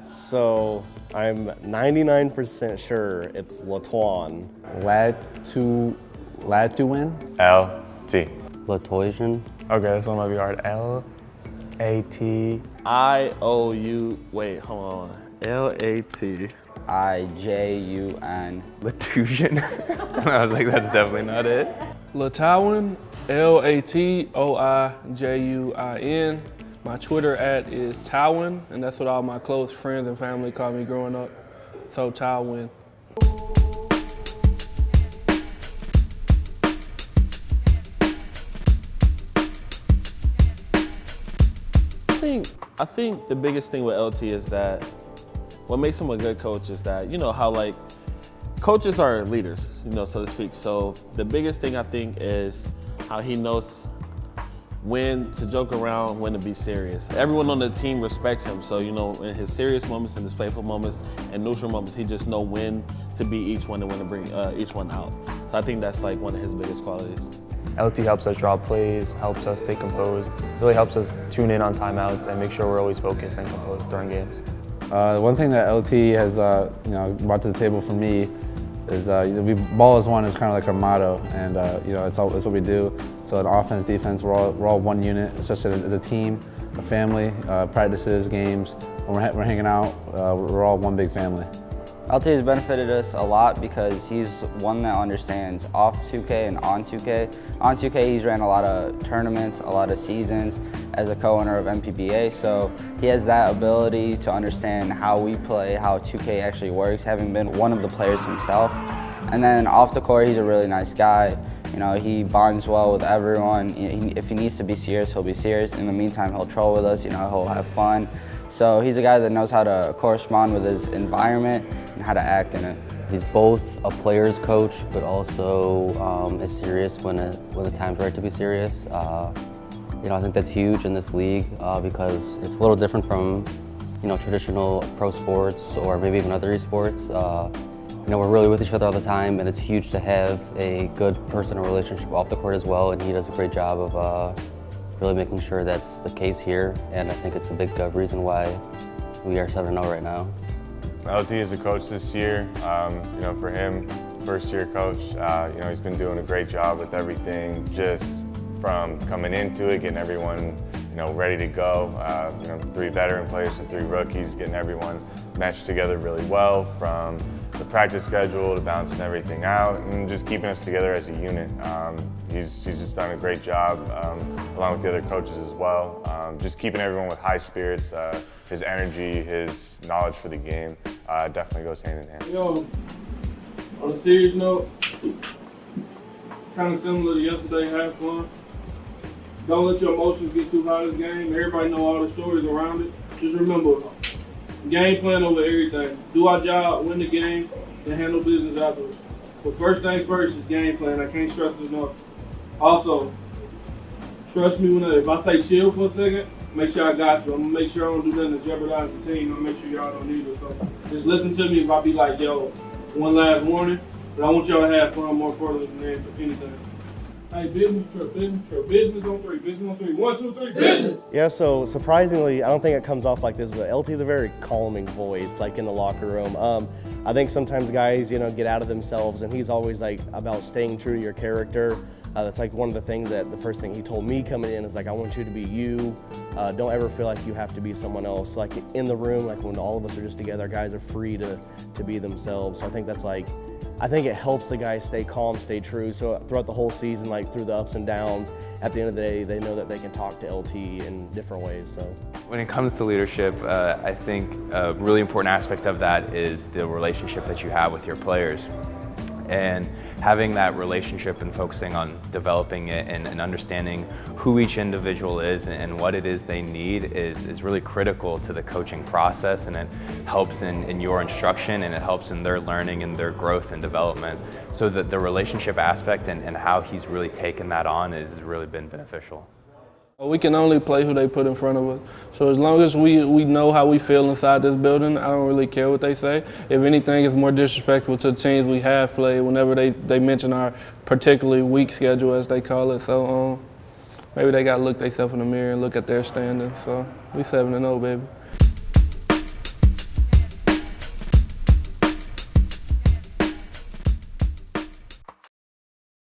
So I'm 99% sure it's Latoijuin. Latoijuin? L-T. Latoijuin. Okay, this one might be hard. L-A-T. Wait, hold on. L-A-T. I-J-U-N. Latoijuin. I was like, that's definitely not it. Latoijuin, Latoijuin. My Twitter @ is Toijuin, and that's what all my close friends and family called me growing up. So Toijuin. I think the biggest thing with LT is that what makes him a good coach is that, you know, how like coaches are leaders, you know, so to speak. So the biggest thing I think is how he knows when to joke around, when to be serious. Everyone on the team respects him. So, you know, in his serious moments, in his playful moments, and neutral moments, he just know when to be each one and when to bring each one out. So I think that's like one of his biggest qualities. LT helps us draw plays, helps us stay composed, really helps us tune in on timeouts and make sure we're always focused and composed during games. One thing that LT has brought to the table for me is ball is one is kind of like our motto, and it's what we do. So in offense, defense, we're all one unit, especially as a team, a family, practices, games. When we're hanging out, we're all one big family. LT has benefited us a lot because he's one that understands off 2K and on 2K. On 2K, he's ran a lot of tournaments, a lot of seasons as a co-owner of MPBA, so he has that ability to understand how we play, how 2K actually works, having been one of the players himself. And then off the court, he's a really nice guy. You know, he bonds well with everyone. If he needs to be serious, he'll be serious. In the meantime, he'll troll with us, you know, he'll have fun. So he's a guy that knows how to correspond with his environment and how to act in it. He's both a player's coach, but also is serious when the time's right to be serious. I think that's huge in this league because it's a little different from, traditional pro sports or maybe even other esports. We're really with each other all the time, and it's huge to have a good personal relationship off the court as well, and he does a great job of really making sure that's the case here, and I think it's a big reason why we are 7-0 right now. LT is a coach this year. For him, first-year coach, he's been doing a great job with everything, just from coming into it, getting everyone, ready to go. 3 veteran players and 3 rookies, getting everyone meshed together really well, from the practice schedule to balancing everything out and just keeping us together as a unit. He's just done a great job, along with the other coaches as well. Just keeping everyone with high spirits. His energy, his knowledge for the game definitely goes hand in hand. Yo, on a serious note, kind of similar to yesterday, have fun. Don't let your emotions get too high this game. Everybody know all the stories around it. Just remember, game plan over everything. Do our job, win the game, and handle business afterwards. But first thing first is game plan. I can't stress it enough. Also, trust me if I say chill for a second, make sure I got you. I'm gonna make sure I don't do nothing to jeopardize the team. I'm gonna make sure y'all don't need it. So just listen to me if I be like, yo, one last warning, but I want y'all to have fun more importantly than anything. Hey, business on 3, business on 3. 1, 2, 3, business! Yeah, so surprisingly, I don't think it comes off like this, but LT's a very calming voice, like in the locker room. I think sometimes guys, get out of themselves, and he's always like about staying true to your character. That's like one of the things that the first thing he told me coming in is like, I want you to be you. Don't ever feel like you have to be someone else. Like in the room, like when all of us are just together, guys are free to be themselves. So I think that's like, I think it helps the guys stay calm, stay true. So throughout the whole season, like through the ups and downs, at the end of the day, they know that they can talk to LT in different ways. So when it comes to leadership, I think a really important aspect of that is the relationship that you have with your players. And having that relationship and focusing on developing it and understanding who each individual is and what it is they need is really critical to the coaching process, and it helps in your instruction, and it helps in their learning and their growth and development. So that the relationship aspect and how he's really taken that on has really been beneficial. We can only play who they put in front of us. So as long as we know how we feel inside this building, I don't really care what they say. If anything, it's more disrespectful to the teams we have played whenever they mention our particularly weak schedule, as they call it. So maybe they got to look themselves in the mirror and look at their standings. So we 7-0, baby.